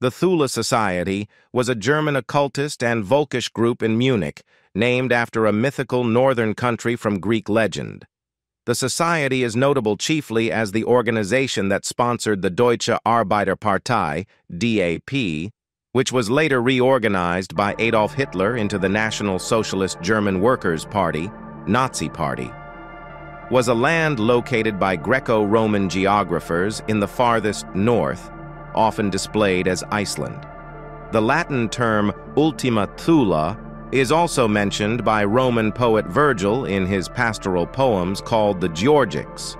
The Thule Society was a German occultist and Volkisch group in Munich, named after a mythical northern country from Greek legend. The society is notable chiefly as the organization that sponsored the Deutsche Arbeiterpartei, DAP, which was later reorganized by Adolf Hitler into the National Socialist German Workers' Party, Nazi Party. Was a land located by Greco-Roman geographers in the farthest north, often displayed as Iceland. The Latin term Ultima Thule is also mentioned by Roman poet Virgil in his pastoral poems called the Georgics.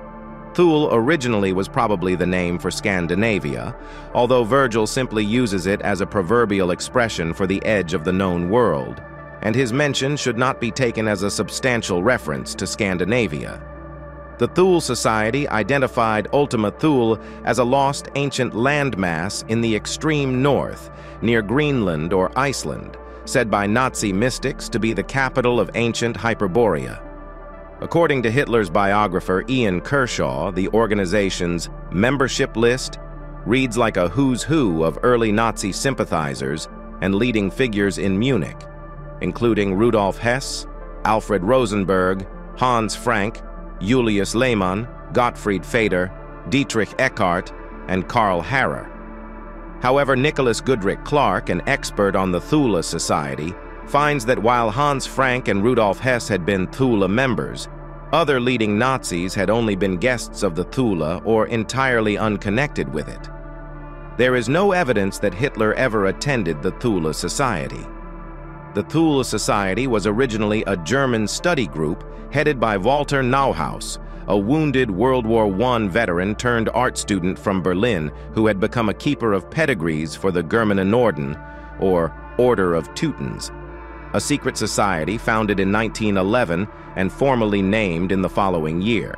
Thule originally was probably the name for Scandinavia, although Virgil simply uses it as a proverbial expression for the edge of the known world, and his mention should not be taken as a substantial reference to Scandinavia. The Thule Society identified Ultima Thule as a lost ancient landmass in the extreme north, near Greenland or Iceland, said by Nazi mystics to be the capital of ancient Hyperborea. According to Hitler's biographer Ian Kershaw, the organization's membership list reads like a who's who of early Nazi sympathizers and leading figures in Munich, including Rudolf Hess, Alfred Rosenberg, Hans Frank, Julius Lehmann, Gottfried Feder, Dietrich Eckart, and Karl Harrer. However, Nicholas Goodrich Clark, an expert on the Thule Society, finds that while Hans Frank and Rudolf Hess had been Thule members, other leading Nazis had only been guests of the Thule or entirely unconnected with it. There is no evidence that Hitler ever attended the Thule Society. The Thule Society was originally a German study group headed by Walter Neuhaus, a wounded World War I veteran turned art student from Berlin who had become a keeper of pedigrees for the Germanen Orden, or Order of Teutons, a secret society founded in 1911 and formally named in the following year.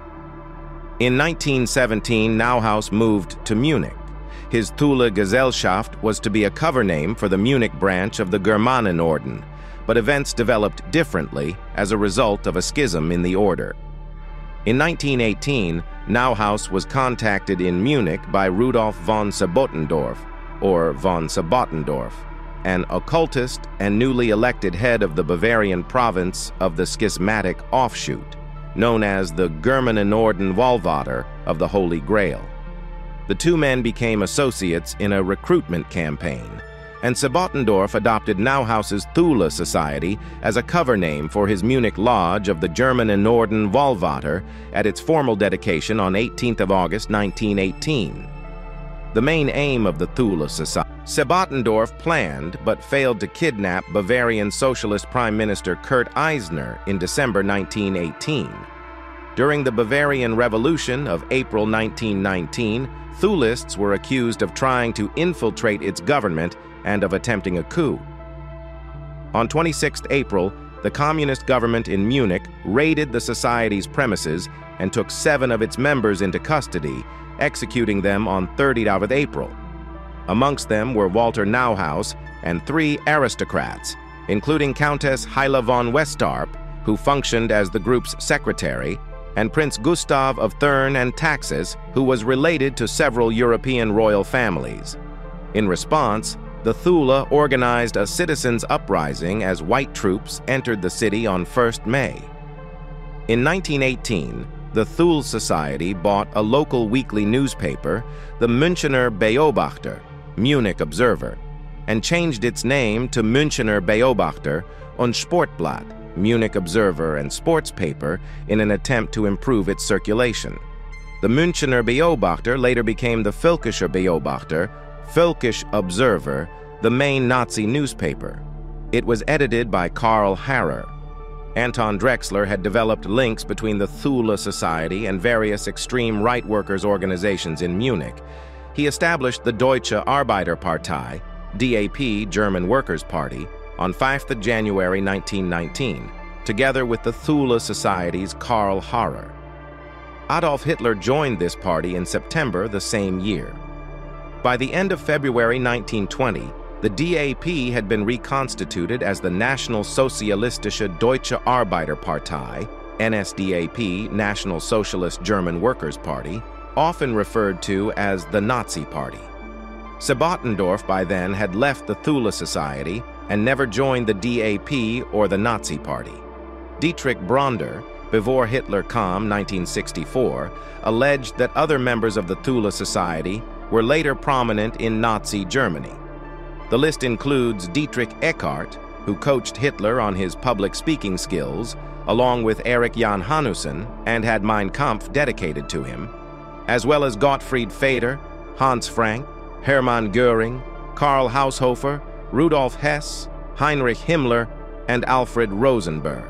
In 1917, Neuhaus moved to Munich. His Thule Gesellschaft was to be a cover name for the Munich branch of the Germanen Orden, but events developed differently as a result of a schism in the order. In 1918, Neuhaus was contacted in Munich by Rudolf von Sabotendorf, or von Sabotendorf, an occultist and newly elected head of the Bavarian province of the schismatic offshoot, known as the Germanen Orden Wohlvater of the Holy Grail. The two men became associates in a recruitment campaign, and Sabotendorf adopted Neuhaus's Thule Society as a cover name for his Munich lodge of the Germanen Orden Wohlvater at its formal dedication on 18th of August 1918. The main aim of the Thule Society. Sabotendorf planned but failed to kidnap Bavarian Socialist Prime Minister Kurt Eisner in December 1918. During the Bavarian Revolution of April 1919, Thulists were accused of trying to infiltrate its government and of attempting a coup. On 26 April, the communist government in Munich raided the society's premises and took 7 of its members into custody, executing them on 30th of April. Amongst them were Walter Neuhaus and 3 aristocrats, including Countess Heile von Westarp, who functioned as the group's secretary, and Prince Gustav of Thurn and Taxis, who was related to several European royal families. In response, the Thule organized a citizens' uprising as white troops entered the city on 1st May. In 1918, the Thule Society bought a local weekly newspaper, the Münchener Beobachter, Munich Observer, and changed its name to Münchener Beobachter und Sportblatt, Munich Observer and Sports Paper, in an attempt to improve its circulation. The Münchener Beobachter later became the Völkischer Beobachter, Völkisch Observer, the main Nazi newspaper. It was edited by Karl Harrer. Anton Drexler had developed links between the Thule Society and various extreme right workers' organizations in Munich. He established the Deutsche Arbeiterpartei, DAP, German Workers' Party, on 5th January 1919, together with the Thule Society's Karl Harrer. Adolf Hitler joined this party in September the same year. By the end of February 1920, the DAP had been reconstituted as the National Sozialistische Deutsche Arbeiterpartei, NSDAP, National Socialist German Workers' Party, often referred to as the Nazi Party. Sebottendorf by then had left the Thule Society and never joined the DAP or the Nazi Party. Dietrich Bronder, before Hitler kam 1964, alleged that other members of the Thule Society were later prominent in Nazi Germany. The list includes Dietrich Eckart, who coached Hitler on his public speaking skills, along with Erich Jan Hanussen, and had Mein Kampf dedicated to him, as well as Gottfried Feder, Hans Frank, Hermann Göring, Karl Haushofer, Rudolf Hess, Heinrich Himmler, and Alfred Rosenberg.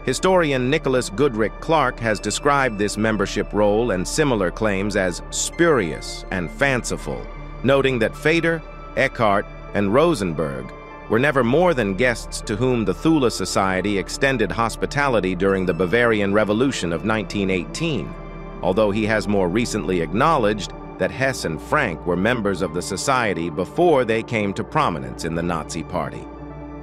Historian Nicholas Goodrich Clark has described this membership roll and similar claims as spurious and fanciful, noting that Feder, Eckart, and Rosenberg were never more than guests to whom the Thule Society extended hospitality during the Bavarian Revolution of 1918, although he has more recently acknowledged that Hess and Frank were members of the society before they came to prominence in the Nazi Party.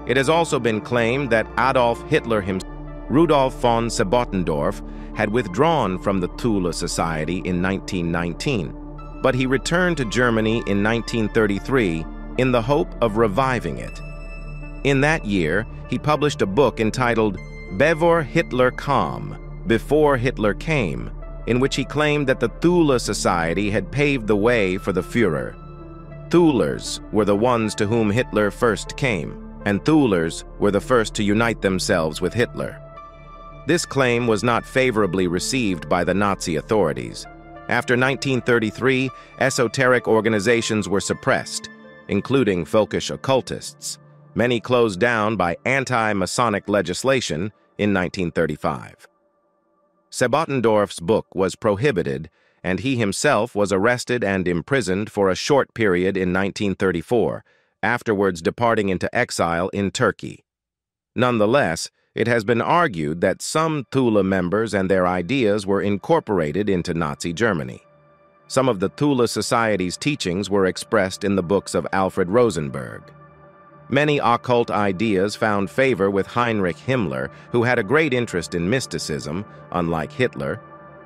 It has also been claimed that Adolf Hitler himself, Rudolf von Sebottendorf, had withdrawn from the Thule Society in 1919, but he returned to Germany in 1933 in the hope of reviving it. In that year, he published a book entitled Bevor Hitler kam, Before Hitler Came, in which he claimed that the Thule Society had paved the way for the Führer. Thulers were the ones to whom Hitler first came, and Thulers were the first to unite themselves with Hitler. This claim was not favorably received by the Nazi authorities. After 1933, esoteric organizations were suppressed, including folkish occultists. Many closed down by anti-Masonic legislation in 1935. Sebottendorf's book was prohibited, and he himself was arrested and imprisoned for a short period in 1934, afterwards departing into exile in Turkey. Nonetheless, it has been argued that some Thule members and their ideas were incorporated into Nazi Germany. Some of the Thule Society's teachings were expressed in the books of Alfred Rosenberg. Many occult ideas found favor with Heinrich Himmler, who had a great interest in mysticism, unlike Hitler,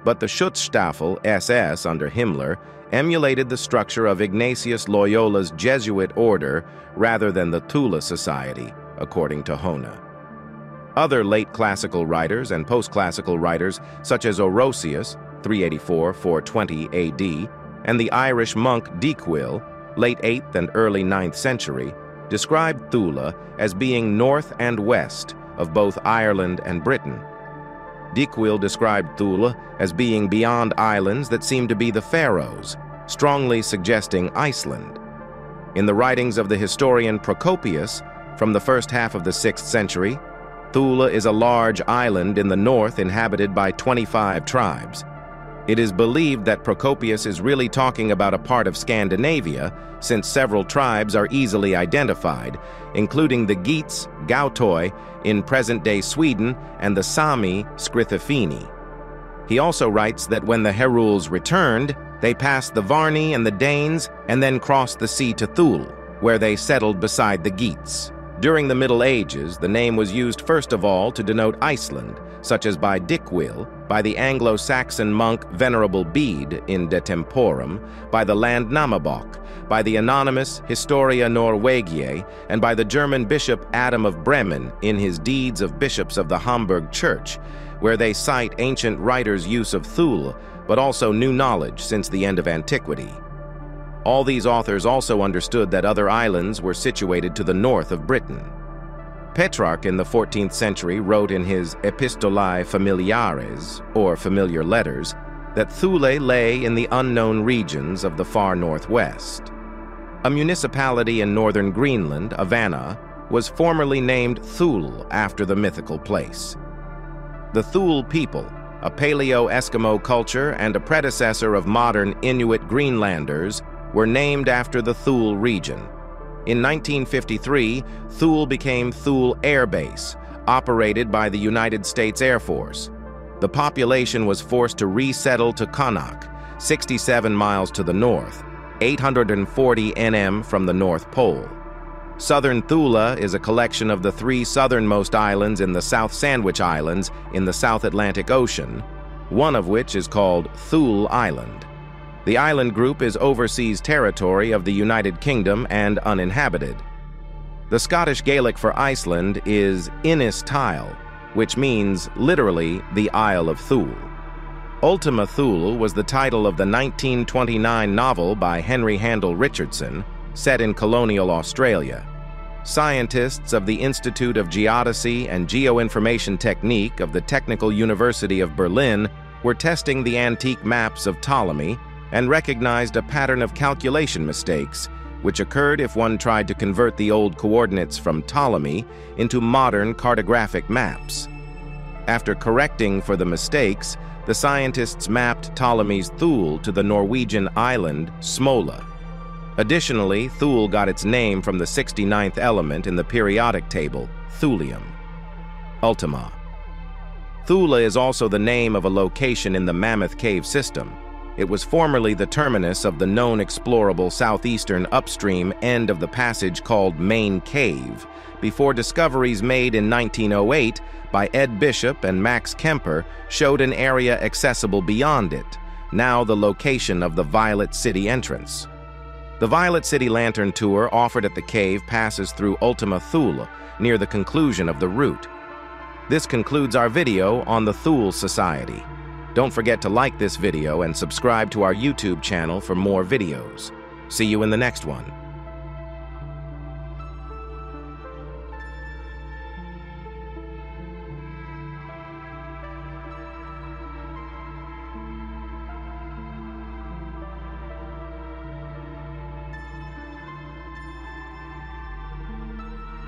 but the Schutzstaffel SS under Himmler emulated the structure of Ignatius Loyola's Jesuit order rather than the Thule Society, according to Hona. Other late classical writers and post-classical writers, such as Orosius, 384–420 AD, and the Irish monk Dicuil, late 8th and early 9th century, described Thule as being north and west of both Ireland and Britain. Dicuil described Thule as being beyond islands that seemed to be the Faroes, strongly suggesting Iceland. In the writings of the historian Procopius, from the first half of the 6th century, Thule is a large island in the north inhabited by 25 tribes. It is believed that Procopius is really talking about a part of Scandinavia, since several tribes are easily identified, including the Geats, Gautoi, in present-day Sweden, and the Sami, Skrithafini. He also writes that when the Heruls returned, they passed the Varni and the Danes and then crossed the sea to Thule, where they settled beside the Geats. During the Middle Ages, the name was used first of all to denote Iceland, such as by Dicuil, by the Anglo-Saxon monk Venerable Bede in De Temporum, by the Landnámabók, by the anonymous Historia Norwegiae, and by the German bishop Adam of Bremen in his Deeds of Bishops of the Hamburg Church, where they cite ancient writers' use of Thule, but also new knowledge since the end of antiquity. All these authors also understood that other islands were situated to the north of Britain. Petrarch in the 14th century wrote in his Epistolae Familiares, or Familiar Letters, that Thule lay in the unknown regions of the far northwest. A municipality in northern Greenland, Avanna, was formerly named Thule after the mythical place. The Thule people, a Paleo-Eskimo culture and a predecessor of modern Inuit Greenlanders, were named after the Thule region. In 1953, Thule became Thule Air Base, operated by the United States Air Force. The population was forced to resettle to Qaanaaq, 67 miles to the north, 840 nm from the North Pole. Southern Thule is a collection of the 3 southernmost islands in the South Sandwich Islands in the South Atlantic Ocean, one of which is called Thule Island. The island group is overseas territory of the United Kingdom and uninhabited. The Scottish Gaelic for Iceland is Innis Tile, which means literally the Isle of Thule. Ultima Thule was the title of the 1929 novel by Henry Handel Richardson, set in colonial Australia. Scientists of the Institute of Geodesy and Geoinformation Technique of the Technical University of Berlin were testing the antique maps of Ptolemy and recognized a pattern of calculation mistakes, which occurred if one tried to convert the old coordinates from Ptolemy into modern cartographic maps. After correcting for the mistakes, the scientists mapped Ptolemy's Thule to the Norwegian island Smola. Additionally, Thule got its name from the 69th element in the periodic table, thulium. Ultima. Thule is also the name of a location in the Mammoth Cave system. It was formerly the terminus of the known explorable southeastern upstream end of the passage called Main Cave, before discoveries made in 1908 by Ed Bishop and Max Kemper showed an area accessible beyond it, now the location of the Violet City entrance. The Violet City Lantern Tour offered at the cave passes through Ultima Thule near the conclusion of the route. This concludes our video on the Thule Society. Don't forget to like this video and subscribe to our YouTube channel for more videos. See you in the next one.